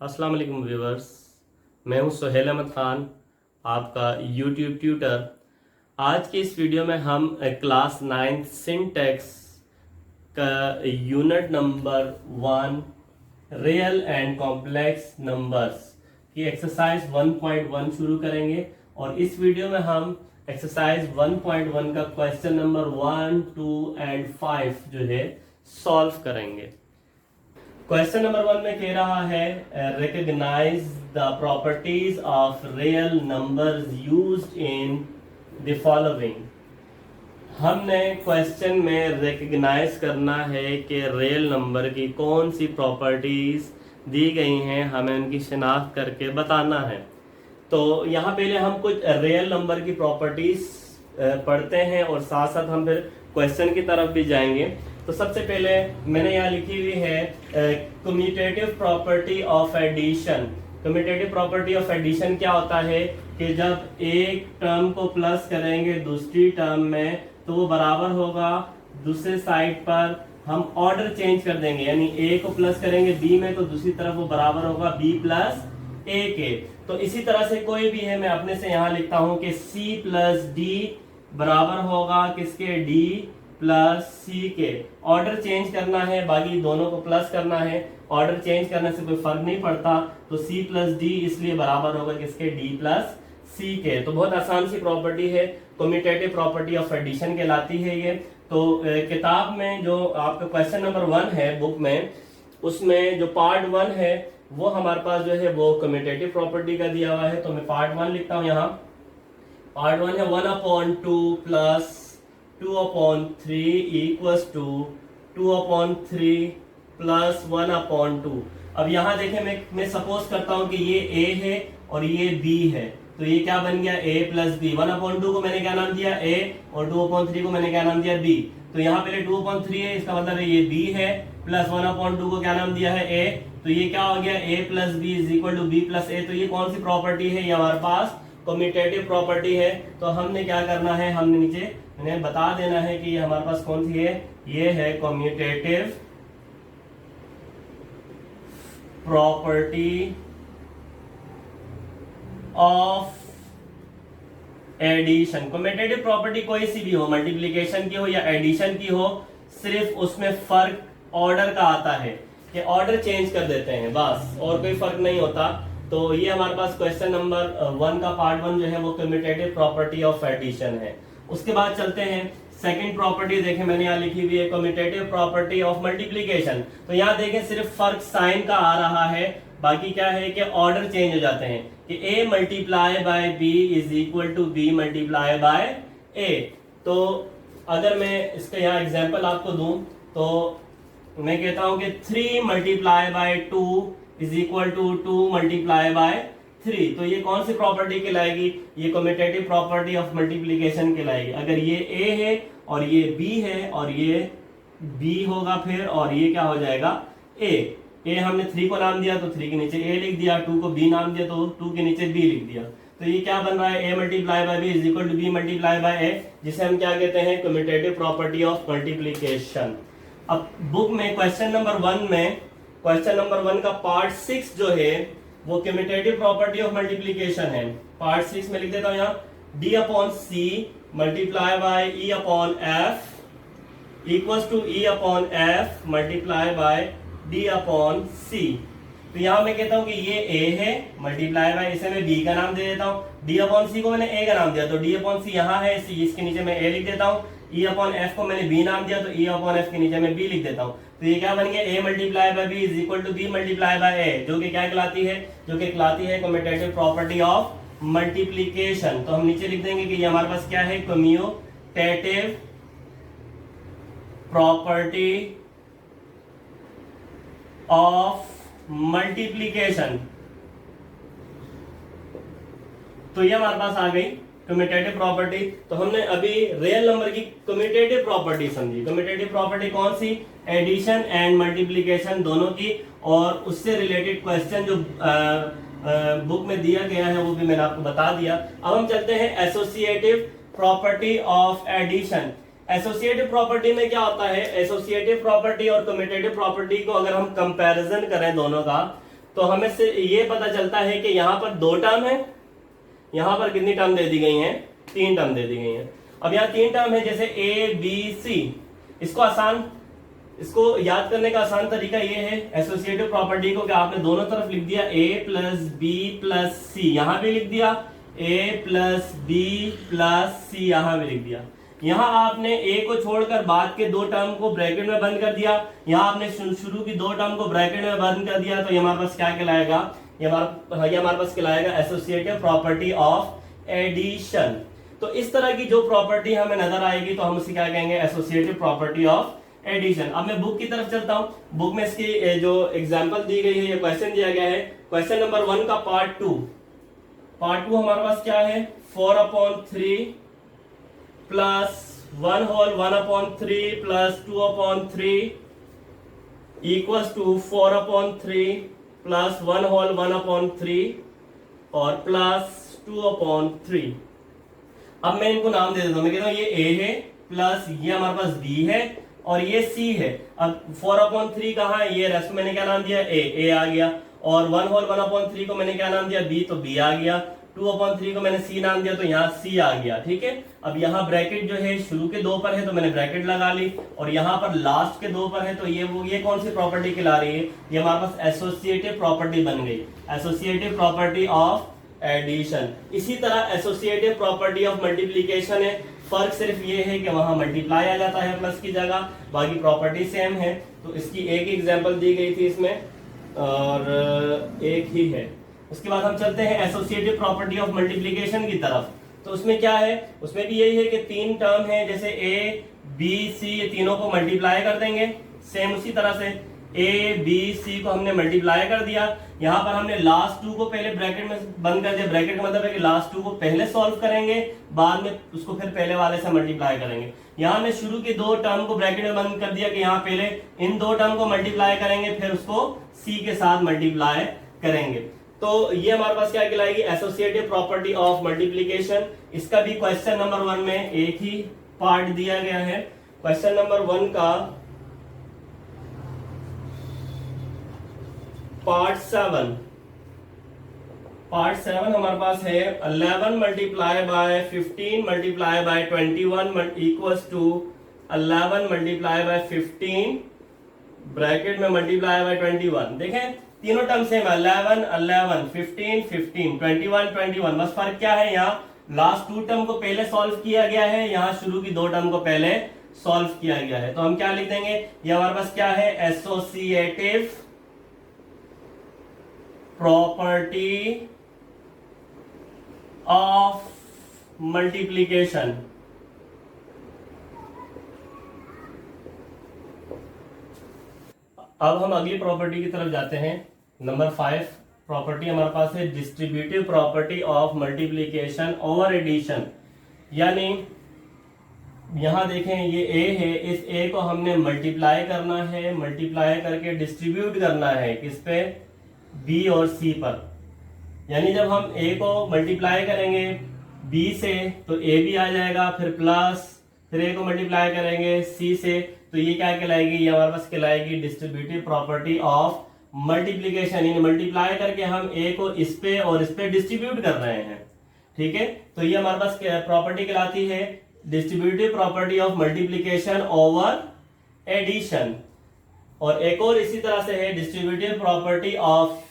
अस्सलाम वालेकुम व्यूवर्स। मैं हूं सुहेल अहमद ख़ान, आपका यूट्यूब ट्यूटर। आज की इस वीडियो में हम क्लास 9 सिंटैक्स का unit number 1 real and complex numbers की एक्सरसाइज 1.1 शुरू करेंगे। और इस वीडियो में हम एक्सरसाइज 1.1 का क्वेश्चन नंबर 1, 2 एंड 5 जो है सॉल्व करेंगे। क्वेश्चन नंबर 1 में कह रहा है recognise the properties of real numbers used in the following. हमने क्वेश्चन में रिकॉग्नाइज करना है कि रियल नंबर की कौन सी प्रॉपर्टीज दी गई हैं, हमें उनकी शिनाख्त करके बताना है। तो यहाँ पहले हम कुछ रियल नंबर की प्रॉपर्टीज पढ़ते हैं और साथ साथ हम फिर क्वेश्चन की तरफ भी जाएंगे। तो सबसे पहले मैंने यहाँ लिखी हुई है commutative property of addition. Commutative property of addition क्या होता है कि जब एक टर्म को प्लस करेंगे दूसरी टर्म में तो वो बराबर होगा, दूसरे साइड पर हम ऑर्डर चेंज कर देंगे, यानी ए को प्लस करेंगे बी में तो दूसरी तरफ वो बराबर होगा बी प्लस ए के। तो इसी तरह से कोई भी है, मैं अपने से यहाँ लिखता हूं कि सी प्लस डी बराबर होगा किसके, डी प्लस सी के। ऑर्डर चेंज करना है, बाकी दोनों को प्लस करना है, ऑर्डर चेंज करने से कोई फर्क नहीं पड़ता। तो सी प्लस डी इसलिए बराबर होगा किसके, डी प्लस सी के। तो बहुत आसान सी प्रॉपर्टी है, कम्यूटेटिव प्रॉपर्टी ऑफ एडिशन कहलाती है ये। तो किताब में जो आपका क्वेश्चन नंबर 1 है बुक में, उसमें जो पार्ट 1 है वो हमारे पास जो है वो कम्यूटेटिव प्रॉपर्टी का दिया हुआ है। तो मैं पार्ट 1 लिखता हूं यहाँ। पार्ट 1 है 1/2 प्लस 2/3 इक्वल्स टू 2/3 प्लस 1/2। अब यहाँ देखें, मैं सपोज करता हूं कि ये a है और ये b है, तो ये क्या बन गया, a प्लस b। 1/2 को मैंने क्या नाम दिया, a, और 2/3 को मैंने क्या नाम दिया, b। तो यहाँ पहले 2/3 है, इसका मतलब है ये b है, प्लस 1/2 को क्या नाम दिया है, a। तो ये क्या हो गया, a plus b is equal to b plus a। तो ये कौन सी प्रॉपर्टी है, ये हमारे पास कम्यूटेटिव प्रॉपर्टी है। तो हमने क्या करना है, हमने नीचे मैंने बता देना है कि ये हमारे पास कौन सी है, ये है commutative property of addition. Commutative property कोई सी भी हो, मल्टीप्लिकेशन की हो या एडिशन की हो, सिर्फ उसमें फर्क ऑर्डर का आता है कि ऑर्डर चेंज कर देते हैं, बस, और कोई फर्क नहीं होता। तो ये हमारे पास क्वेश्चन नंबर 1 का पार्ट 1 जो है वो कम्यूटेटिव प्रॉपर्टी ऑफ एडिशन है। उसके बाद चलते हैं सेकंड प्रॉपर्टी। देखें मैंने यहाँ लिखी हुई है कम्यूटेटिव प्रॉपर्टी ऑफ मल्टीप्लिकेशन। तो यहाँ देखें सिर्फ फर्क साइन का आ रहा है, बाकी क्या है कि ऑर्डर चेंज हो जाते हैं कि a multiply by b is equal to b multiply by a। तो अगर मैं इसका यहाँ एग्जांपल आपको दूं तो मैं कहता हूं कि 3 multiply by 2 is equal to 2 multiply by 3। तो ये कौन सी प्रॉपर्टी कहलाएगी, ये कम्यूटेटिव प्रॉपर्टी ऑफ मल्टीप्लिकेशन कहलाएगी। अगर ये a है और ये b है और ये b होगा फिर, और ये क्या हो जाएगा, a हमने 3 को नाम दिया तो 3 के नीचे a लिख दिया, 2 को b नाम दिया तो 2 के नीचे b लिख दिया। तो ये क्या बन रहा है, a multiply by b is equal to b multiply by a, जिसे हम क्या कहते हैं, कम्यूटेटिव प्रॉपर्टी ऑफ मल्टीप्लिकेशन। अब बुक में क्वेश्चन नंबर 1 में, क्वेश्चन नंबर 1 का पार्ट 6 जो है वो कम्यूटेटिव प्रॉपर्टी ऑफ मल्टीप्लिकेशन है। पार्ट 6 में लिख देता हूं यहाँ, d upon C multiply by e upon f equals to e upon f multiply by d upon c। तो यहाँ मैं कहता हूं कि ये a है मल्टीप्लाई बाय, इसे मैं b का नाम दे देता हूं, d अपॉन c को मैंने a का नाम दिया तो d अपॉन c यहाँ है, c इसके नीचे मैं a लिख देता हूं, e अपॉन f को मैंने b नाम दिया तो e अपॉन f के नीचे मैं b लिख देता हूं। तो ये क्या बन गया, a multiply by b is equal to b multiply by a, जो कि क्या कहलाती है, जो कि कहलाती है कम्यूटेटिव प्रॉपर्टी ऑफ मल्टीप्लिकेशन। तो हम नीचे लिख देंगे कि ये हमारे पास क्या है, कम्यूटेटिव प्रॉपर्टी ऑफ मल्टीप्लिकेशन। तो ये हमारे पास आ गई कम्यूटेटिव प्रॉपर्टी। तो हमने अभी रियल नंबर की कम्यूटेटिव प्रॉपर्टी समझी। कम्यूटेटिव प्रॉपर्टी कौन सी, एडिशन एंड मल्टीप्लिकेशन दोनों की, और उससे रिलेटेड क्वेश्चन जो बुक में दिया गया है वो भी मैंने आपको बता दिया। अब हम चलते हैं associative property of addition. Associative property में क्या होता है, एसोसिएटिव प्रॉपर्टी और कम्यूटेटिव प्रॉपर्टी को अगर हम कंपैरिजन करें दोनों का, तो हमें से ये पता चलता है कि यहाँ पर 2 टर्म है, यहाँ पर कितनी टर्म दे दी गई हैं, 3 टर्म दे दी गई हैं। अब यहाँ 3 टर्म है, जैसे ए बी सी, इसको याद करने का आसान तरीका ये है एसोसिएटिव प्रॉपर्टी को, कि आपने दोनों तरफ लिख दिया a प्लस बी प्लस सी, यहां भी लिख दिया a प्लस बी प्लस सी, यहां भी लिख दिया। यहां आपने a को छोड़कर बाद के 2 टर्म को ब्रैकेट में बंद कर दिया, यहां आपने शुरू की 2 टर्म को ब्रैकेट में बंद कर दिया, तो ये हमारे पास क्या कहलाएगा, ये हमारे पास कहलाएगा एसोसिएटिव प्रॉपर्टी ऑफ एडिशन। तो इस तरह की जो प्रॉपर्टी हमें नजर आएगी तो हम उसे क्या कहेंगे, एसोसिएटिव प्रॉपर्टी ऑफ एडिशन। अब मैं बुक की तरफ चलता हूं। बुक में इसकी जो एग्जांपल दी गई है, ये क्वेश्चन दिया गया है, क्वेश्चन नंबर 1 का पार्ट 2 हमारे पास क्या है, 4/3 plus 1 whole 1/3 plus 2/3 equals to 4/3 plus 1 whole 1/3 और प्लस 2/3। अब मैं इनको नाम दे देता हूं, मैं कहता हूं ये a है, प्लस ये हमारे पास b है और ये c है। अब 4/3 कहाँ है, ये रेस्ट मैंने क्या नाम दिया, a आ गया, और 1 होल 1/3 को मैंने क्या नाम दिया, b, तो b आ गया, 2/3 को मैंने c नाम दिया, तो यहाँ c आ गया। ठीक है, अब यहाँ ब्रैकेट जो है शुरू के 2 पर है तो मैंने ब्रैकेट लगा ली, और यहाँ पर लास्ट के 2 पर है तो ये कौन सी प्रॉपर्टी कहला रही है, ये हमारे पास एसोसिएटिव प्रॉपर्टी बन गई, एसोसिएटिव प्रॉपर्टी ऑफ एडिशन। इसी तरह एसोसिएटिव प्रॉपर्टी ऑफ मल्टीप्लीकेशन है, फर्क सिर्फ ये है कि वहां मल्टीप्लाई आ जाता है प्लस की जगह, बाकी प्रॉपर्टी सेम है। तो इसकी एक एग्जांपल दी गई थी इसमें और एक ही है। उसके बाद हम चलते हैं एसोसिएटिव प्रॉपर्टी ऑफ मल्टीप्लीकेशन की तरफ। तो उसमें क्या है, उसमें भी यही है कि 3 टर्म है, जैसे ए बी सी, ये तीनों को मल्टीप्लाई कर देंगे, सेम उसी तरह से ए बी सी को हमने मल्टीप्लाई कर दिया। यहाँ पर हमने लास्ट 2 को पहले ब्रैकेट में बंद कर दिया, ब्रैकेट का मतलब है कि लास्ट 2 को पहले सॉल्व करेंगे, बाद में उसको फिर पहले वाले से मल्टीप्लाई करेंगे। यहाँ हमने शुरू के 2 टर्म को ब्रैकेट में बंद कर दिया कि यहाँ पहले इन 2 टर्म को मल्टीप्लाई करेंगे, फिर उसको सी के साथ मल्टीप्लाई करेंगे। तो ये हमारे पास क्या कहलाएगी, एसोसिएटिव प्रॉपर्टी ऑफ मल्टीप्लीकेशन। इसका भी क्वेश्चन नंबर 1 में एक ही पार्ट दिया गया है। क्वेश्चन नंबर 1 का पार्ट 7 हमारे पास है 11 multiply by 15 multiply by 21 equals to 11 multiply by 15 bracket में मल्टीप्लाई बाय 21। देखें तीनों टर्म सेम है, 11 11 15 15 21 21, बस फर्क क्या है, यहाँ लास्ट 2 टर्म को पहले सॉल्व किया गया है, यहाँ शुरू की 2 टर्म को पहले सॉल्व किया गया है। तो हम क्या लिख देंगे, ये हमारे पास क्या है, एसोसिएटिव प्रॉपर्टी ऑफ मल्टीप्लीकेशन। अब हम अगली प्रॉपर्टी की तरफ जाते हैं। नंबर 5 प्रॉपर्टी हमारे पास है distributive property of multiplication over addition. यानी यहां देखें ये a है, इस a को हमने मल्टीप्लाई करना है, मल्टीप्लाई करके डिस्ट्रीब्यूट करना है किस पे, b और c पर। यानी जब हम a को मल्टीप्लाई करेंगे b से तो a भी आ जाएगा, फिर प्लस, फिर a को मल्टीप्लाई करेंगे c से, तो ये क्या कहलाएगी, ये हमारे पास कहलाएगी डिस्ट्रीब्यूटिव प्रॉपर्टी ऑफ मल्टीप्लीकेशन। यानी मल्टीप्लाई करके हम a को इस पे और इस पे डिस्ट्रीब्यूट कर रहे हैं। ठीक है, तो ये हमारे पास प्रॉपर्टी कहलाती है distributive property of multiplication over addition. और एक और इसी तरह से है distributive property of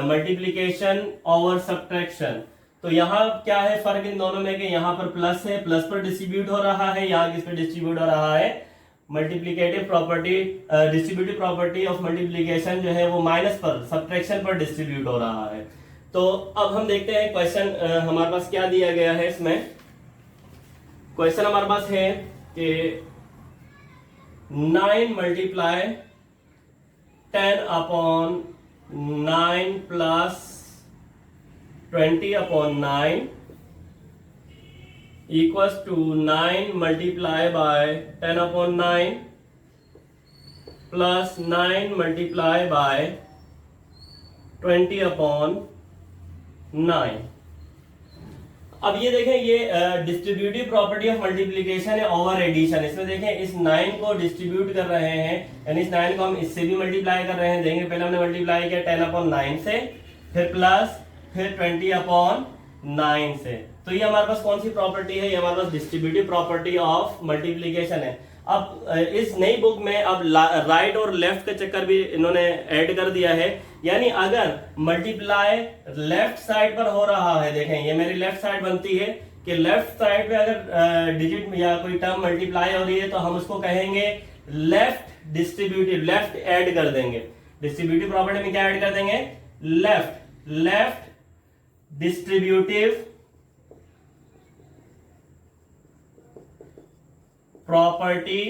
multiplication over subtraction. तो यहाँ क्या है फर्क इन दोनों में, कि यहाँ पर प्लस है, प्लस पर डिस्ट्रीब्यूट हो रहा है, यहाँ किस पर डिस्ट्रीब्यूट हो रहा है, multiplicative property distributive property of multiplication जो है वो माइनस पर, सब्ट्रैक्शन पर डिस्ट्रीब्यूट हो रहा है। तो अब हम देखते हैं क्वेश्चन हमारे पास क्या दिया गया है। इसमें क्वेश्चन हमारे पास है कि 9 multiply 10/9 plus 20/9 equals to 9 multiplied by 10/9 plus 9 multiplied by 20/9। अब ये देखें, ये डिस्ट्रीब्यूटिव प्रॉपर्टी ऑफ मल्टीप्लीकेशन है ओवर एडिशन। इसमें देखें इस 9 को डिस्ट्रीब्यूट कर रहे हैं, यानी इस 9 को हम इससे भी मल्टीप्लाई कर रहे हैं। देखेंगे पहले हमने मल्टीप्लाई किया 10/9 से, फिर प्लस, फिर 20/9 से। तो ये हमारे पास कौन सी प्रॉपर्टी है? ये हमारे पास डिस्ट्रीब्यूटिव प्रॉपर्टी ऑफ मल्टीप्लीकेशन है। अब इस नई बुक में अब राइट और लेफ्ट का चक्कर भी इन्होंने ऐड कर दिया है, यानी अगर मल्टीप्लाई लेफ्ट साइड पर हो रहा है, देखें ये मेरी लेफ्ट साइड बनती है कि लेफ्ट साइड पे अगर डिजिट या कोई टर्म मल्टीप्लाई हो रही है तो हम उसको कहेंगे लेफ्ट डिस्ट्रीब्यूटिव, लेफ्ट ऐड कर देंगे। डिस्ट्रीब्यूटिव प्रॉपर्टी में क्या ऐड कर देंगे? Left, left distributive property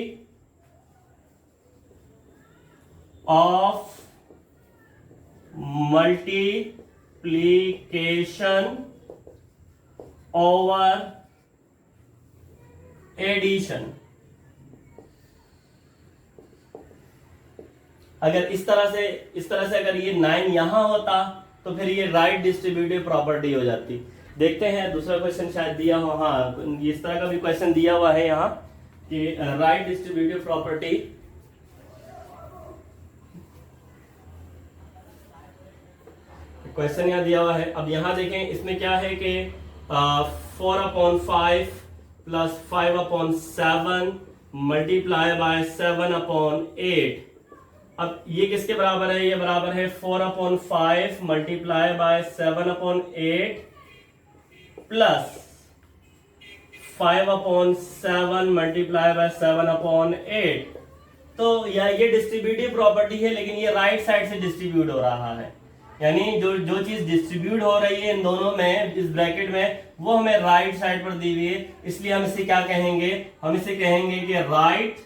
of multiplication over addition. अगर इस तरह से अगर ये 9 यहां होता तो फिर ये राइट डिस्ट्रीब्यूटिव प्रॉपर्टी हो जाती। देखते हैं दूसरा क्वेश्चन शायद दिया हो, हाँ इस तरह का भी क्वेश्चन दिया हुआ है यहाँ कि राइट डिस्ट्रीब्यूटिव प्रॉपर्टी क्वेश्चन यहाँ दिया हुआ है। अब यहाँ देखें इसमें क्या है कि 4/5 प्लस 5/7 मल्टीप्लाई बाय 7/8। अब ये किसके बराबर है? ये बराबर है 4/5 multiply by 7/8 plus 5/7 multiply by 7/8। तो ये डिस्ट्रीब्यूटिव प्रॉपर्टी है, लेकिन ये राइट साइड से डिस्ट्रीब्यूट हो रहा है, यानी जो चीज डिस्ट्रीब्यूट हो रही है इन दोनों में, इस ब्रैकेट में, वो हमें राइट साइड पर दी हुई है। इसलिए हम इसे क्या कहेंगे? हम इसे कहेंगे कि right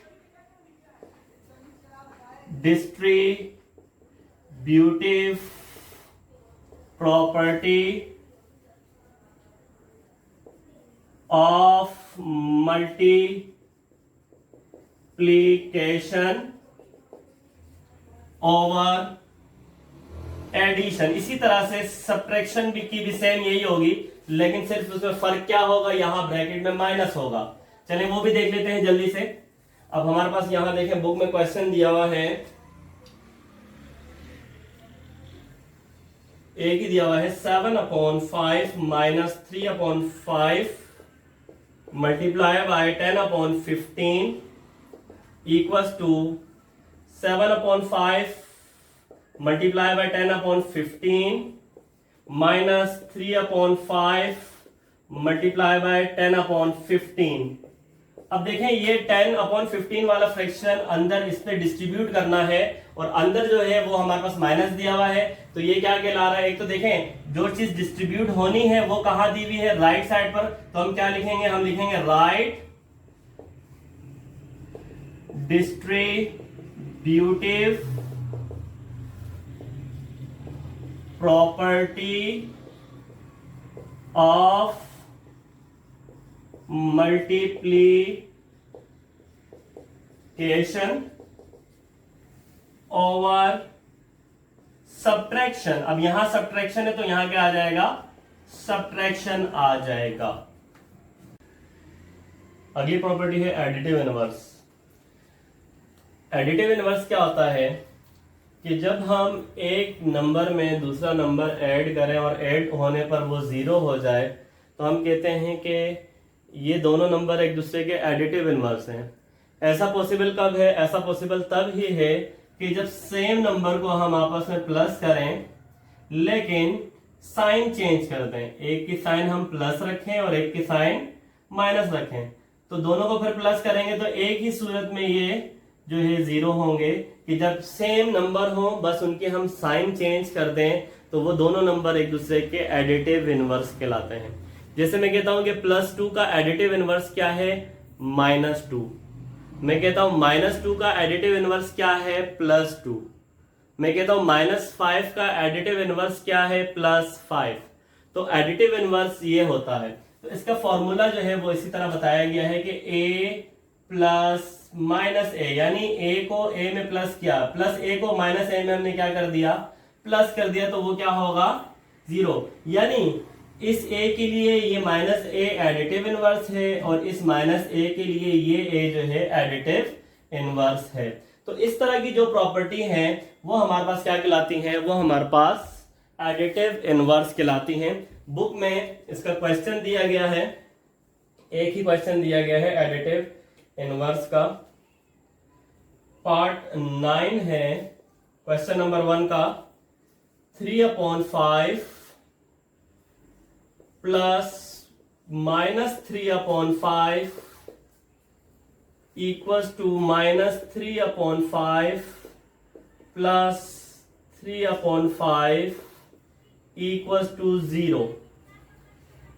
distributive property of multiplication over addition. इसी तरह से सब्ट्रैक्शन की भी सेम यही होगी, लेकिन सिर्फ उसमें फर्क क्या होगा? यहां ब्रैकेट में माइनस होगा। चलिए वो भी देख लेते हैं जल्दी से। अब हमारे पास यहां देखें बुक में क्वेश्चन दिया हुआ है, एक ही दिया हुआ है 7/5 minus 3/5 multiply by 10/15 equals to 7/5 multiply by 10/15 minus 3/5 multiply by 10/15। अब देखें ये 10/15 वाला फ्रैक्शन अंदर इस पे डिस्ट्रीब्यूट करना है, और अंदर जो है वो हमारे पास माइनस दिया हुआ है, तो ये क्या कहला रहा है? एक तो देखें जो चीज डिस्ट्रीब्यूट होनी है वो कहां दी हुई है? राइट साइड पर। तो हम क्या लिखेंगे? हम लिखेंगे right distributive property of multiplication over subtraction. अब यहां सब्ट्रैक्शन है तो यहां क्या आ जाएगा? सब्ट्रैक्शन आ जाएगा। अगली प्रॉपर्टी है एडिटिव इनवर्स। एडिटिव इनवर्स क्या होता है कि जब हम एक नंबर में दूसरा नंबर ऐड करें और ऐड होने पर वो 0 हो जाए तो हम कहते हैं कि ये दोनों नंबर एक दूसरे के एडिटिव इनवर्स हैं। ऐसा पॉसिबल कब है? ऐसा पॉसिबल तब ही है कि जब सेम नंबर को हम आपस में प्लस करें लेकिन साइन चेंज कर दें। एक की साइन हम प्लस रखें और एक की साइन माइनस रखें, तो दोनों को फिर प्लस करेंगे तो एक ही सूरत में ये जो है 0 होंगे कि जब सेम नंबर हो, बस उनके हम साइन चेंज कर दें तो वो दोनों नंबर एक दूसरे के एडिटिव इनवर्स कहलाते हैं। जैसे मैं कहता हूं कि +2 का एडिटिव इनवर्स क्या है? -2। मैं कहता हूं -2 का एडिटिव इनवर्स क्या है? +2। मैं कहता हूं -5 का एडिटिव इनवर्स क्या है? +5। तो एडिटिव इनवर्स ये होता है। तो इसका फॉर्मूला जो है वो इसी तरह बताया गया है कि a प्लस माइनस ए, यानी a को a में प्लस किया, प्लस a को माइनस a में हमने क्या कर दिया? प्लस कर दिया, तो वो क्या होगा? 0। यानी इस a के लिए ये माइनस a एडिटिव इनवर्स है और इस माइनस a के लिए ये a जो है एडिटिव इनवर्स है। तो इस तरह की जो प्रॉपर्टी है वो हमारे पास क्या कहलाती हैं, वो हमारे पास एडिटिव इनवर्स कहलाती हैं। बुक में इसका क्वेश्चन दिया गया है, एक ही क्वेश्चन दिया गया है एडिटिव इनवर्स का, पार्ट 9 है। क्वेश्चन नंबर 1 का 3/5 plus -3/5 equals to -3/5 plus 3/5 equals to 0।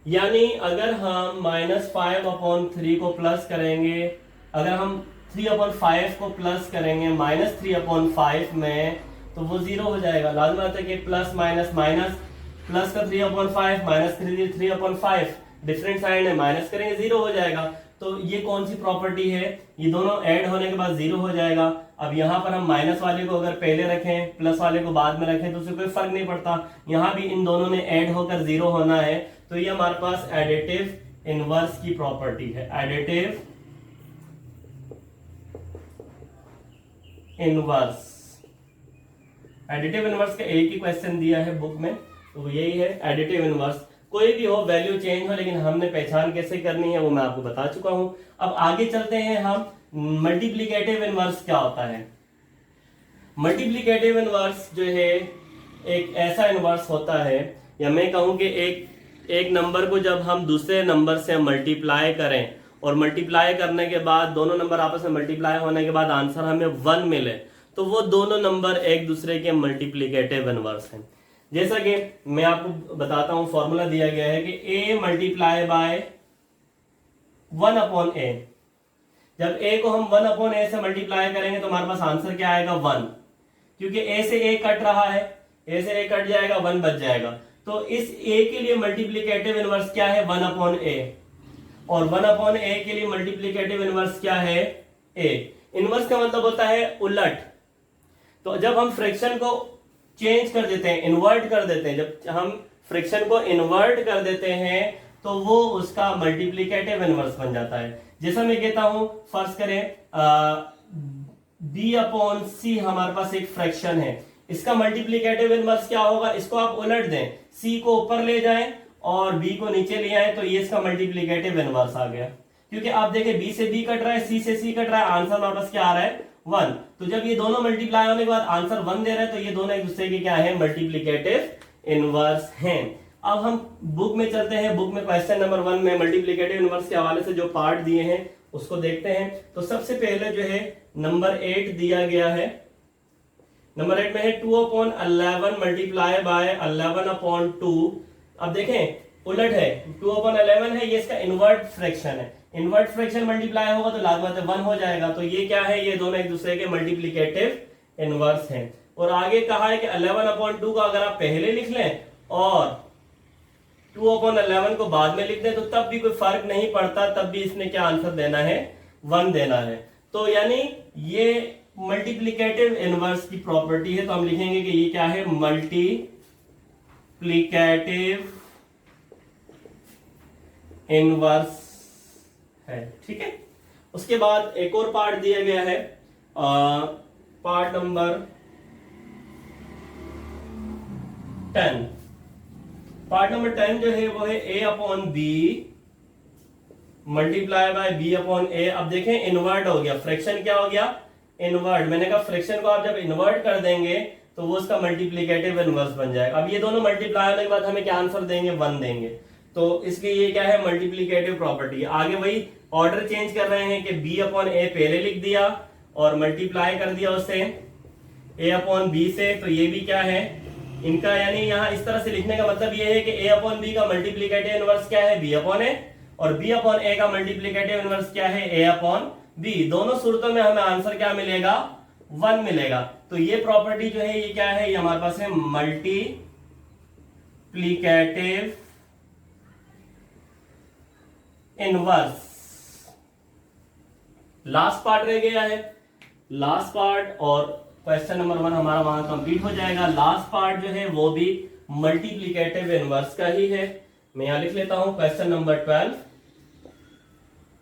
यानी अगर हम -5/3 को प्लस करेंगे, अगर हम 3/5 को प्लस करेंगे -3/5 में, तो वो 0 हो जाएगा। लाजमी बात है कि प्लस माइनस माइनस, प्लस का 3/5 माइनस 3/5, डिफरेंट साइड है, माइनस करेंगे 0 हो जाएगा। तो ये कौन सी प्रॉपर्टी है, ये दोनों ऐड होने के बाद 0 हो जाएगा। अब यहाँ पर हम माइनस वाले को अगर पहले रखें, प्लस वाले को बाद में रखें, तो उससे कोई फर्क नहीं पड़ता। यहाँ भी इन दोनों ने ऐड होकर 0 होना है। तो ये हमारे पास एडिटिव इनवर्स की प्रॉपर्टी है, एडिटिव इनवर्स। एडिटिव इनवर्स का एक ही क्वेश्चन दिया है बुक में, तो यही है एडिटिव इनवर्स। कोई भी हो, वैल्यू चेंज हो, लेकिन हमने पहचान कैसे करनी है वो मैं आपको बता चुका हूं। अब आगे चलते हैं हम, मल्टीप्लिकेटिव इनवर्स क्या होता है। मल्टीप्लिकेटिव इनवर्स जो है एक ऐसा इनवर्स होता है, या मैं कहूं कि एक नंबर को जब हम दूसरे नंबर से मल्टीप्लाई करें और मल्टीप्लाई करने के बाद दोनों नंबर आपस में मल्टीप्लाई होने के बाद आंसर हमें 1 मिले, तो वो दोनों नंबर एक दूसरे के मल्टीप्लिकेटिव इनवर्स हैं। जैसा कि मैं आपको बताता हूं, फॉर्मूला दिया गया है कि a मल्टीप्लाई बाय 1/a। जब a को हम 1/a से मल्टीप्लाई करेंगे तो हमारे पास आंसर क्या आएगा, 1। क्योंकि a से a कट रहा है, a से a कट जाएगा, 1 बच जाएगा। तो इस a के लिए मल्टीप्लिकेटिव इनवर्स क्या है, 1/a, और 1/a के लिए मल्टीप्लिकेटिव इनवर्स क्या है, a। इनवर्स का मतलब होता है उलट। तो जब हम फ्रैक्शन को चेंज कर देते हैं, इन्वर्ट कर देते हैं, जब हम फ्रैक्शन को इन्वर्ट कर देते हैं तो वो उसका मल्टीप्लिकेटिव इनवर्स बन जाता है। जैसा मैं कहता हूं, फर्ज करें b/c हमारे पास एक फ्रैक्शन है, इसका मल्टीप्लिकेटिव इनवर्स क्या होगा, इसको आप उलट दें, c को ऊपर ले जाएं और b को नीचे ले आए, तो ये इसका मल्टीप्लिकेटिव इनवर्स आ गया। क्योंकि आप देखें b से b कट रहा है, c से c कट रहा है, आंसर हमारे पास क्या आ रहा है, 1। तो जब ये दोनों मल्टीप्लाई होने के बाद आंसर 1 दे रहे हैं, तो ये दोनों एक दूसरे के क्या है, मल्टीप्लिकेटिव इनवर्स हैं। अब हम बुक में चलते हैं। बुक में क्वेश्चन नंबर 1 में मल्टीप्लिकेटिव इनवर्स के हवाले से जो पार्ट दिए हैं उसको देखते हैं। तो सबसे पहले जो है नंबर 8 दिया गया है। नंबर 8 में है 2/11 मल्टीप्लाई बाय 11/2। अब देखें उलट है, 2/11 है, ये इसका इन्वर्ट फ्रैक्शन है। इन्वर्ट फ्रैक्शन मल्टीप्लाई होगा तो लाजमत 1 हो जाएगा। तो ये क्या है, ये दोनों एक दूसरे के मल्टीप्लिकेटिव इनवर्स हैं। और आगे कहा है कि 11/2 का अगर आप पहले लिख लें और 2/11 को बाद में लिख दें तो तब भी कोई फर्क नहीं पड़ता, तब भी इसने क्या आंसर देना है, 1 देना है। तो यानी ये मल्टीप्लिकेटिव इनवर्स की प्रॉपर्टी है। तो हम लिखेंगे कि ये क्या है, मल्टीप्लिकेटिव इनवर्स है। ठीक है। उसके बाद एक और पार्ट दिया गया है, पार्ट नंबर 10। पार्ट नंबर 10 जो है वो है a/b मल्टीप्लाई बाय b/a। अब देखें इन्वर्ट हो गया, फ्रैक्शन क्या हो गया, इन्वर्ट। मैंने कहा फ्रैक्शन को आप जब इन्वर्ट कर देंगे तो वो उसका मल्टीप्लिकेटिव इनवर्स बन जाएगा। अब ये दोनों मल्टीप्लाई होने के बाद हमें क्या आंसर देंगे, 1 देंगे। तो इसके ये क्या है, मल्टीप्लिकेटिव प्रॉपर्टी। आगे वही ऑर्डर चेंज कर रहे हैं कि b/a पहले लिख दिया और मल्टीप्लाई कर दिया उससे a/b से। तो ये भी क्या है इनका, यानी यहाँ इस तरह से लिखने का मतलब ये है कि a/b का मल्टीप्लिकेटिव इनवर्स क्या है, b/a, और b/a का मल्टीप्लिकेटिव इनवर्स क्या है, a/b। दोनों सूरतों में हमें आंसर क्या मिलेगा, 1 मिलेगा। तो ये प्रॉपर्टी जो है ये क्या है, ये हमारे पास है मल्टीप्लिकेटिव इनवर्स। लास्ट पार्ट रह गया है, लास्ट पार्ट, और क्वेश्चन नंबर 1 हमारा वहां कंप्लीट हो जाएगा। लास्ट पार्ट जो है वो भी मल्टीप्लिकेटिव इनवर्स का ही है। मैं यहां लिख लेता हूं question number 12,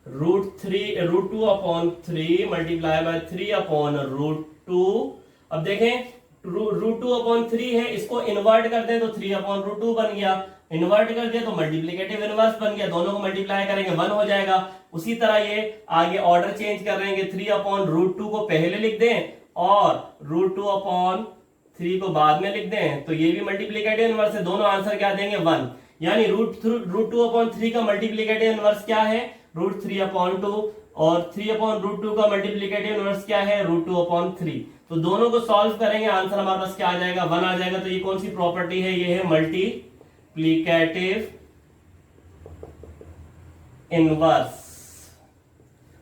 √2 upon 3 multiply by 3 upon √2। अब देखें √2 अपॉन 3 है, इसको इन्वर्ट कर दें तो 3 अपॉन √2 बन गया, इन्वर्ट कर दिया तो मल्टीप्लिकेटिव इनवर्स बन गया, दोनों को मल्टीप्लाई करेंगे 1 हो जाएगा। उसी तरह ये आगे ऑर्डर चेंज कर रहे हैं, 3 अपॉन √2 को पहले लिख दें और √2 अपॉन 3 को बाद में लिख दें, तो ये भी मल्टीप्लिकेटिव इनवर्स है, दोनों आंसर क्या देंगे 1। यानी √2 अपॉन 3 का मल्टीप्लिकेटिव इनवर्स क्या है √3 अपॉन 2, और 3 अपॉन √2 का मल्टीप्लिकेटिव इनवर्स क्या है √2 अपॉन 3। तो दोनों को सॉल्व करेंगे, आंसर हमारे पास क्या आ जाएगा 1 आ जाएगा। तो ये कौन सी प्रॉपर्टी है, ये है मल्टीप्लिकेटिव इनवर्स।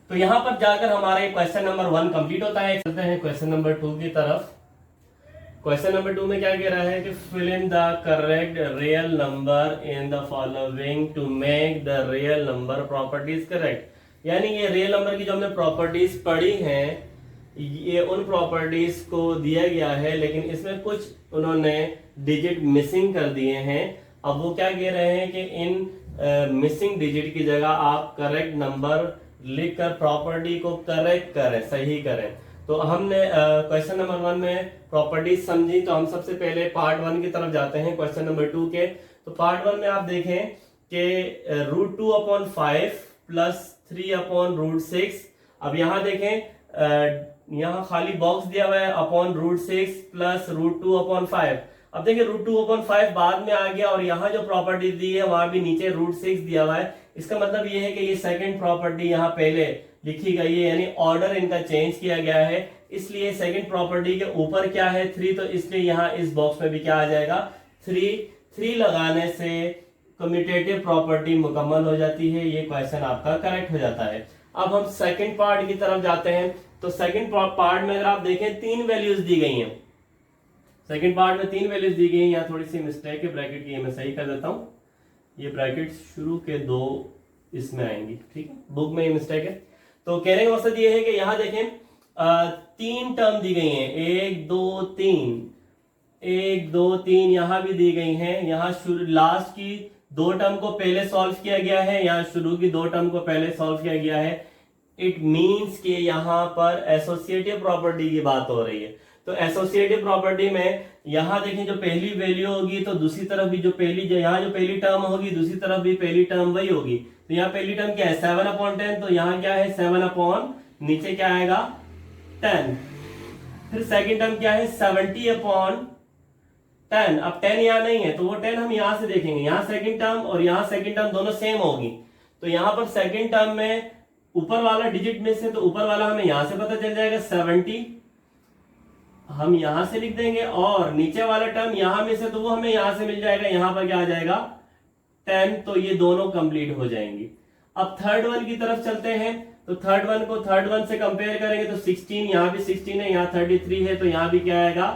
तो यहां पर जाकर हमारा क्वेश्चन नंबर 1 कंप्लीट होता है। चलते हैं क्वेश्चन नंबर 2 की तरफ। क्वेश्चन नंबर 2 में क्या कह रहा है कि fill in the correct real number in the following to make the real number properties correct. यानी ये रियल नंबर की जो हमने प्रॉपर्टीज पढ़ी हैं, ये उन प्रॉपर्टीज को दिया गया है, लेकिन इसमें कुछ उन्होंने डिजिट मिसिंग कर दिए हैं। अब वो क्या कह रहे हैं कि इन मिसिंग डिजिट की जगह आप करेक्ट नंबर लिखकर प्रॉपर्टी को करेक्ट करें, सही करें। तो हमने क्वेश्चन नंबर 1 में प्रॉपर्टीज समझी, तो हम सबसे पहले पार्ट 1 की तरफ जाते हैं क्वेश्चन नंबर 2 के। तो पार्ट 1 में आप देखें कि √2 अपॉन 5 प्लस 3 अपॉन √6। अब यहां देखें यहां खाली बॉक्स दिया हुआ है अपॉन √6 प्लस √2 अपॉन 5। अब देखिए √2 अपॉन 5 बाद में आ गया और यहाँ जो प्रॉपर्टी दी है वहां भी नीचे √6 दिया हुआ है। इसका मतलब ये है कि ये सेकंड प्रॉपर्टी यहाँ पहले लिखी गई है, यानी ऑर्डर इनका चेंज किया गया है। इसलिए सेकंड प्रॉपर्टी के ऊपर क्या है 3, तो इसलिए यहाँ इस बॉक्स में भी क्या आ जाएगा 3 लगाने से कम्यूटेटिव प्रॉपर्टी मुकम्मल हो जाती है। ये क्वेश्चन आपका करेक्ट हो जाता है। अब हम सेकंड पार्ट की तरफ जाते हैं। तो सेकंड पार्ट में अगर आप देखें 3 वैल्यूज दी गई हैं। सेकंड पार्ट में 3 वैल्यूज दी गई हैं। यहाँ थोड़ी सी मिस्टेक है ब्रैकेट की, मैं सही कर देता हूँ। ये ब्रैकेट शुरू के 2 इसमें आएंगी, ठीक है, बुक में ये मिस्टेक है। तो कहने का मकसद ये है कि यहाँ देखें 3 टर्म दी गई हैं, 1 2 3 यहाँ भी दी गई हैं। यहाँ लास्ट की 2 टर्म को पहले सॉल्व किया गया है, यहाँ शुरू की 2 टर्म को पहले सॉल्व किया गया है। इट मीन्स कि यहाँ पर एसोसिएटिव प्रॉपर्टी की बात हो रही है। तो एसोसिएटिव प्रॉपर्टी में यहाँ देखें जो पहली वैल्यू होगी तो दूसरी तरफ भी जो यहाँ जो पहली टर्म होगी दूसरी तरफ भी पहली टर्म वही होगी। तो यहाँ पहली टर्म क्या है 7/10, तो यहाँ क्या है 7 अपॉन नीचे क्या आएगा 10। फिर सेकंड टर्म क्या है 70/10। अब 10 यहाँ नहीं है तो वो 10 हम यहाँ से देखेंगे, यहाँ सेकंड टर्म और यहाँ सेकंड टर्म दोनों सेम होगी। तो यहाँ पर सेकंड टर्म में ऊपर वाला डिजिट में से, तो ऊपर वाला हमें यहां से पता चल जाएगा 70, हम यहां से लिख देंगे, और नीचे वाला टर्म यहां में से तो वो हमें यहां से मिल जाएगा, यहां पर क्या आ जाएगा 10। तो ये दोनों कंप्लीट हो जाएंगी। अब थर्ड वन की तरफ चलते हैं। तो थर्ड वन को थर्ड वन से कंपेयर करेंगे तो 16, यहाँ भी 16 है, यहाँ 33 है, तो यहाँ भी क्या आएगा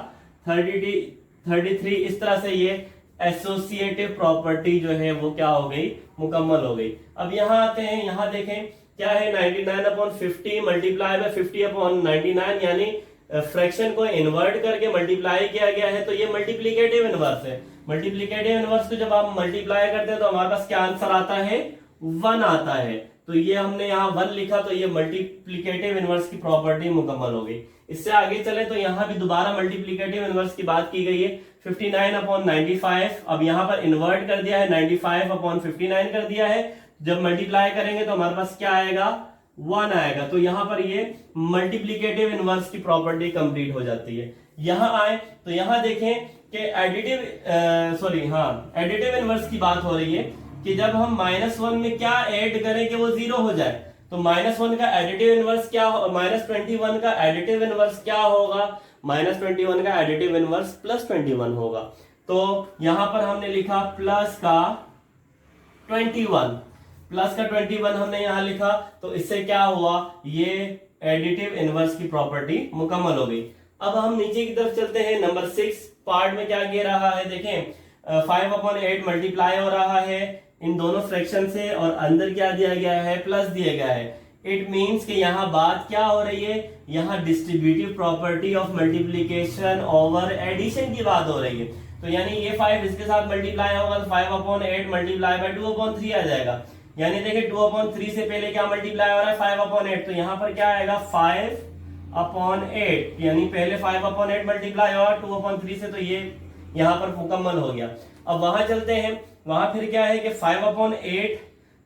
33। इस तरह से ये एसोसिएटिव प्रॉपर्टी जो है वो क्या हो गई मुकम्मल हो गई। अब यहाँ आते हैं, यहाँ देखें क्या है 99/50 मल्टीप्लाई बाय 50/99, यानी फ्रैक्शन को इन्वर्ट करके मल्टीप्लाई किया गया है। तो ये मल्टीप्लिकेटिव इनवर्स है। मल्टीप्लिकेटिव इनवर्स को जब आप मल्टीप्लाई करते हैं तो हमारे पास क्या आंसर आता है 1 आता है। तो ये हमने यहाँ 1 लिखा, तो ये मल्टीप्लिकेटिव इनवर्स की प्रॉपर्टी मुकम्मल हो गई। इससे आगे चले तो यहाँ भी दोबारा मल्टीप्लिकेटिव इनवर्स की बात की गई है 59/95। अब यहाँ पर इन्वर्ट कर दिया है 95/59 कर दिया है। जब मल्टीप्लाई करेंगे तो हमारे पास क्या आएगा 1 आएगा। तो यहां पर ये मल्टीप्लिकेटिव इनवर्स की प्रॉपर्टी कंप्लीट हो जाती है। यहां आए तो यहां देखें कि एडिटिव इनवर्स की बात हो रही है कि जब हम -1 में क्या ऐड करें कि वो 0 हो जाए। तो -1 का एडिटिव इनवर्स क्या हो, -21 का एडिटिव इनवर्स क्या होगा, -21 का एडिटिव इनवर्स +21 होगा। तो यहां पर हमने लिखा प्लस का 21 हमने यहां लिखा। तो इससे क्या हुआ, ये एडिटिव इनवर्स की प्रॉपर्टी मुकम्मल हो गई। अब हम नीचे की तरफ चलते हैं। नंबर 6 पार्ट में क्या कह रहा है, देखें 5/8 मल्टीप्लाई हो रहा है इन दोनों फ्रैक्शन से, और अंदर क्या दिया गया है प्लस दिया गया है। इट मीन्स कि यहाँ बात क्या हो रही है, यहाँ distributive property of multiplication over addition की बात हो रही है। तो यानी ये 5 इसके साथ मल्टीप्लाई होगा तो 5/8 मल्टीप्लाई बाय 2/3 आ जाएगा। यानी देखिए 2/3 से पहले क्या मल्टीप्लाई हो रहा है 5/8, तो यहाँ पर क्या आएगा 5/8, यानी पहले 5/8 मल्टीप्लाई हुआ 2/3 से, तो ये यहाँ पर मुकम्मल हो गया। अब वहां चलते हैं, वहां फिर क्या है कि 5/8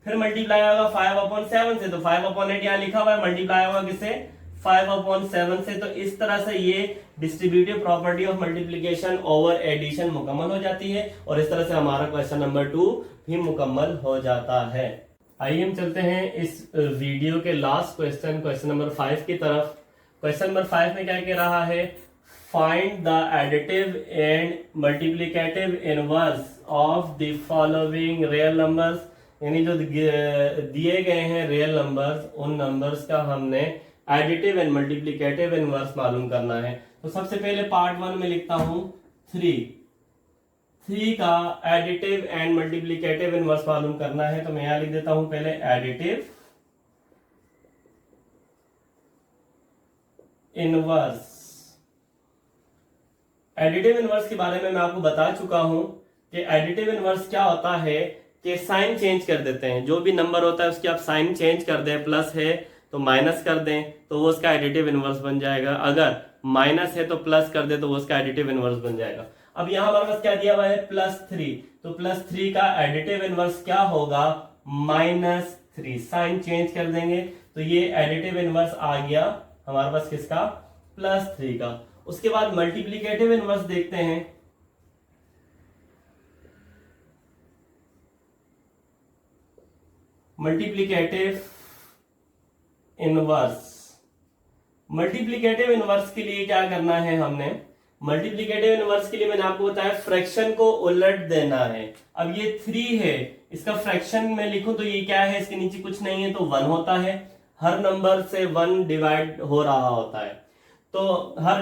फिर मल्टीप्लाई होगा 5/7 से, तो 5/8 यहाँ लिखा हुआ है, मल्टीप्लाई होगा किससे 5/7 से। तो इस तरह से ये distributive property of multiplication over addition मुकम्मल हो जाती है, और इस तरह से हमारा क्वेश्चन नंबर 2 भी मुकम्मल हो जाता है। आइए हम चलते हैं इस वीडियो के लास्ट क्वेश्चन, क्वेश्चन नंबर 5 की तरफ। क्वेश्चन नंबर 5 में क्या कह रहा है, find the additive and multiplicative inverse of the following real numbers, यानी जो दिए गए हैं रियल नंबर्स, उन नंबर्स का हमने एडिटिव एंड मल्टीप्लिकेटिव इनवर्स मालूम करना है। तो सबसे पहले पार्ट 1 में लिखता हूं 3 का एडिटिव एंड मल्टीप्लिकेटिव इनवर्स मालूम करना है। तो मैं यहां लिख देता हूं पहले एडिटिव इनवर्स। एडिटिव इनवर्स के बारे में मैं आपको बता चुका हूं कि एडिटिव इनवर्स क्या होता है कि साइन चेंज कर देते हैं, जो भी नंबर होता है उसकी आप साइन चेंज कर दें, प्लस है तो माइनस कर दें तो वो उसका एडिटिव इनवर्स बन जाएगा, अगर माइनस है तो प्लस कर दे तो वो उसका एडिटिव इनवर्स बन जाएगा। अब यहां हमारे पास क्या दिया हुआ है +3, तो +3 का एडिटिव इनवर्स क्या होगा -3, साइन चेंज कर देंगे तो ये एडिटिव इनवर्स आ गया हमारे पास किसका +3 का। उसके बाद मल्टीप्लिकेटिव इनवर्स देखते हैं। मल्टीप्लिकेटिव इनवर्स, मल्टीप्लिकेटिव इनवर्स के लिए क्या करना है हमने, मल्टीप्लिकेटिव इनवर्स के लिए मैंने आपको बताया फ्रैक्शन को उलट देना है। अब ये 3 है, इसका फ्रैक्शन में लिखूं तो ये क्या है, इसके नीचे कुछ नहीं है तो 1 होता है, हर नंबर से 1 डिवाइड हो रहा होता है, तो हर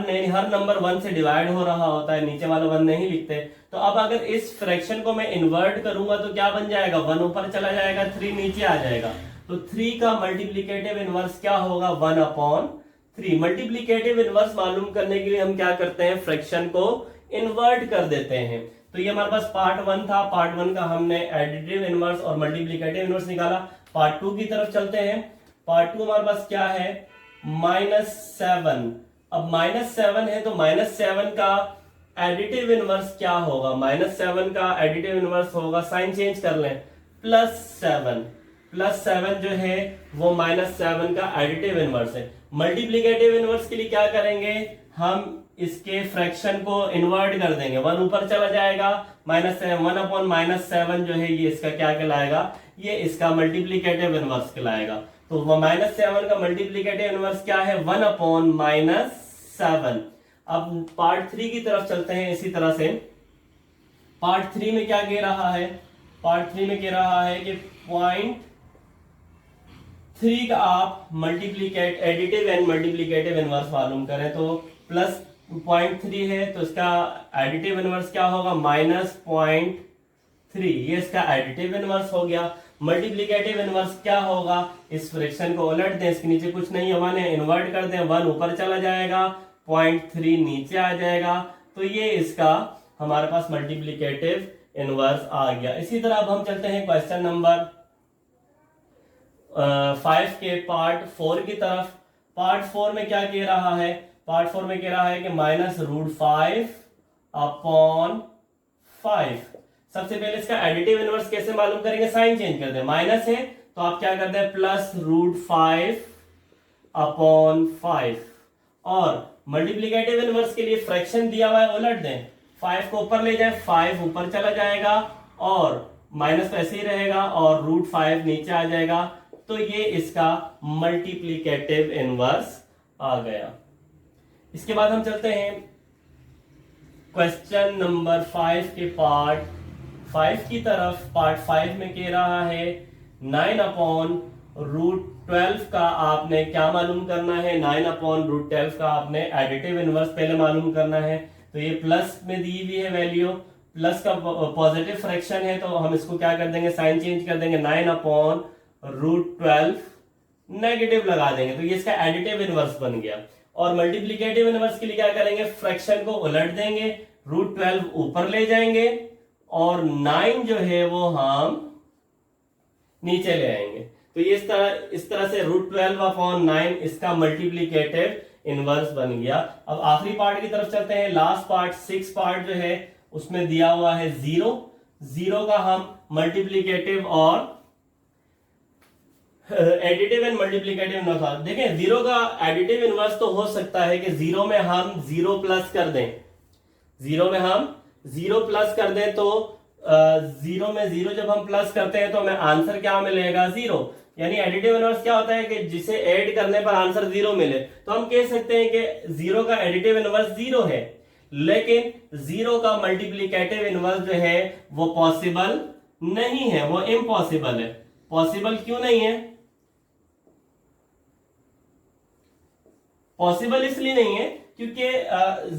नंबर 1 से डिवाइड हो रहा होता है, नीचे वाला 1 नहीं लिखते। तो अब अगर इस फ्रैक्शन को मैं इन्वर्ट करूंगा तो क्या बन जाएगा, 1 ऊपर चला जाएगा, 3 नीचे आ जाएगा। तो 3 का मल्टीप्लिकेटिव इनवर्स क्या होगा 1/3। मल्टीप्लिकेटिव इनवर्स मालूम करने के लिए हम क्या करते हैं, फ्रैक्शन को इन्वर्ट कर देते हैं। तो ये हमारे पास पार्ट 1 था, पार्ट 1 का हमने एडिटिव इनवर्स और मल्टीप्लिकेटिव इनवर्स निकाला। पार्ट 2 की तरफ चलते हैं। पार्ट 2 हमारे पास क्या है -7। अब -7 है तो -7 का एडिटिव इनवर्स क्या होगा, -7 का एडिटिव इनवर्स होगा, साइन चेंज कर लें, +7 जो है वो -7 का एडिटिव इनवर्स है। मल्टीप्लिकेटिव इनवर्स के लिए क्या करेंगे, हम इसके फ्रैक्शन को इन्वर्ट कर देंगे, 1 ऊपर चला जाएगा, -1/-7 जो है ये इसका क्या कहलाएगा, ये इसका मल्टीप्लिकेटिव इनवर्स कहलाएगा। तो -7 का मल्टीप्लिकेटिव इनवर्स क्या है 1/-7। अब पार्ट 3 की तरफ चलते हैं। इसी तरह से पार्ट 3 में क्या कह रहा है, पार्ट 3 में कह रहा है कि 0.3 का आप मल्टीप्लिकेट एडिटिव एंड मल्टीप्लिकेटिव इनवर्स मालूम करें। तो +0.3 है तो इसका एडिटिव इनवर्स क्या होगा -0.3, ये इसका एडिटिव इनवर्स हो गया। मल्टीप्लिकेटिव इनवर्स क्या होगा, इस फ्रैक्शन को उलट दें, इसके नीचे कुछ नहीं होगा, इन्वर्ट कर दें, 1 ऊपर चला जाएगा, 0.3 नीचे आ जाएगा, तो ये इसका हमारे पास मल्टीप्लिकेटिव इनवर्स आ गया। इसी तरह अब हम चलते हैं क्वेश्चन नंबर 5 के पार्ट 4 की तरफ। पार्ट 4 में क्या कह रहा है, पार्ट 4 में कह रहा है कि -√5/5। सबसे पहले इसका एडिटिव इनवर्स कैसे मालूम करेंगे, साइन चेंज कर दें, माइनस है तो आप क्या करते हैं +√5/5, और मल्टीप्लिकेटिव इनवर्स के लिए फ्रैक्शन दिया हुआ है, उलट दें, 5 को ऊपर ले जाए, 5 ऊपर चला जाएगा और माइनस तो ऐसे ही रहेगा और √5 नीचे आ जाएगा, तो ये इसका मल्टीप्लिकेटिव इनवर्स आ गया। इसके बाद हम चलते हैं क्वेश्चन नंबर 5 के पार्ट 5 की तरफ। पार्ट 5 में कह रहा है 9/√12 का आपने क्या मालूम करना है, 9/√12 का आपने एडिटिव इनवर्स पहले मालूम करना है। तो ये प्लस में दी हुई है वैल्यू, प्लस का पॉजिटिव फ्रैक्शन है तो हम इसको क्या कर देंगे, साइन चेंज कर देंगे, 9/√12 नेगेटिव लगा देंगे, तो ये इसका एडिटिव इनवर्स बन गया। और मल्टीप्लिकेटिव इनवर्स के लिए क्या करेंगे, फ्रैक्शन को उलट देंगे, √12 ऊपर ले जाएंगे और 9 जो है वो हम नीचे ले आएंगे। तो ये इस तरह से √12/9 इसका मल्टीप्लीकेटिव इनवर्स बन गया। अब आखिरी पार्ट की तरफ चलते हैं। लास्ट पार्ट 6 पार्ट जो है उसमें दिया हुआ है 0 का हम मल्टीप्लीकेटिव और एडिटिव एंड मल्टीप्लीकेटिव इनवर्स। देखें 0 का एडिटिव इनवर्स तो हो सकता है कि 0 में हम 0 प्लस कर दें, 0 में हम 0 प्लस कर दें तो 0 में 0 जब हम प्लस करते हैं तो हमें आंसर क्या मिलेगा 0। यानी एडिटिव इनवर्स क्या होता है कि जिसे ऐड करने पर आंसर 0 मिले। तो हम कह सकते हैं कि 0 का एडिटिव इनवर्स 0 है, लेकिन 0 का मल्टीप्लीकेटिव इनवर्स जो है वो पॉसिबल नहीं है, वो इम्पॉसिबल है। पॉसिबल क्यों नहीं है? पॉसिबल इसलिए नहीं है क्योंकि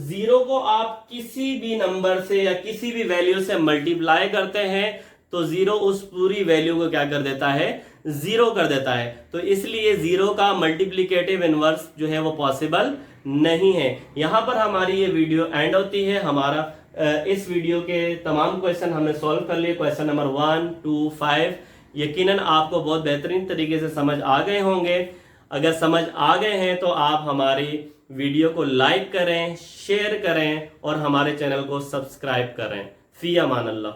0 को आप किसी भी नंबर से या किसी भी वैल्यू से मल्टीप्लाई करते हैं तो 0 उस पूरी वैल्यू को क्या कर देता है, 0 कर देता है। तो इसलिए 0 का मल्टीप्लीकेटिव इनवर्स जो है वो पॉसिबल नहीं है। यहां पर हमारी ये वीडियो एंड होती है। हमारा इस वीडियो के तमाम क्वेश्चन हमने सॉल्व कर लिए, क्वेश्चन नंबर 1, 2, 5। यकीनन आपको बहुत बेहतरीन तरीके से समझ आ गए होंगे। अगर समझ आ गए हैं तो आप हमारी वीडियो को लाइक करें, शेयर करें और हमारे चैनल को सब्सक्राइब करें। फी अमान अल्लाह।